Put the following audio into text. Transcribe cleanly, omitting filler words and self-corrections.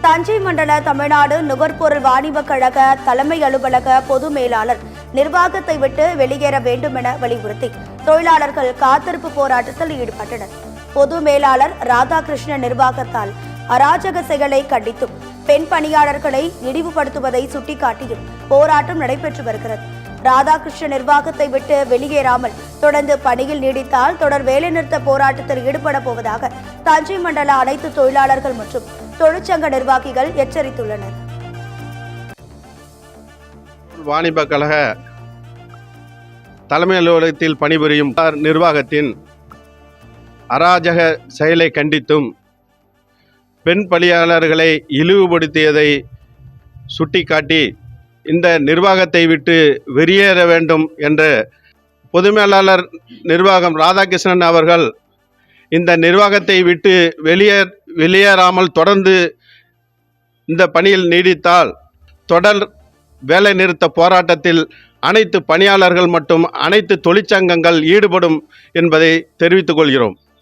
தஞ்சை மண்டல தமிழ்நாடு நுகர்பொருள் வாணிப கழக தலைமை அலுவலக பொது மேலாளர் நிர்வாகத்தை விட்டு வெளியேற வேண்டும் என வலியுறுத்தி தொழிலாளர்கள் காத்திருப்பு போராட்டத்தில் ஈடுபட்டனர். பொது மேலாளர் ராதாகிருஷ்ணன் நிர்வாகத்தால் அராஜக செயலை கண்டித்தும் பெண் பணியாளர்களை இழிவுபடுத்துவதை சுட்டிக்காட்டியும் போராட்டம் நடைபெற்று வருகிறது. ராதாகிருஷ்ணன் நிர்வாகத்தை விட்டு வெளியேறாமல் தொடர்ந்து பணியில் நீடித்தால் தொடர் வேலைநிறுத்த போராட்டத்தில் ஈடுபட போவதாக தஞ்சை மண்டல அனைத்து தொழிலாளர்கள் மற்றும் தொழிற்சங்க நிர்வாகிகள் எச்சரித்துள்ளனர். வாணிப கழக தலைமை அலுவலகத்தில் பணிபுரியும் நிர்வாகத்தின் அராஜக செயலை கண்டித்தும் பெண் பணியாளர்களை இழிவுபடுத்தியதை சுட்டிக்காட்டி இந்த நிர்வாகத்தை விட்டு வெளியேற வேண்டும் என்ற பொது மேலாளர் நிர்வாகம் ராதாகிருஷ்ணன் அவர்கள் இந்த நிர்வாகத்தை விட்டு வெளியேறாமல் தொடர்ந்து இந்த பணியில் நீடித்தால் தொடர் வேலை நிறுத்த போராட்டத்தில் அனைத்து பணியாளர்கள் மற்றும் அனைத்து தொழிற்சங்கங்கள் ஈடுபடும் என்பதை தெரிவித்துக் கொள்கிறோம்.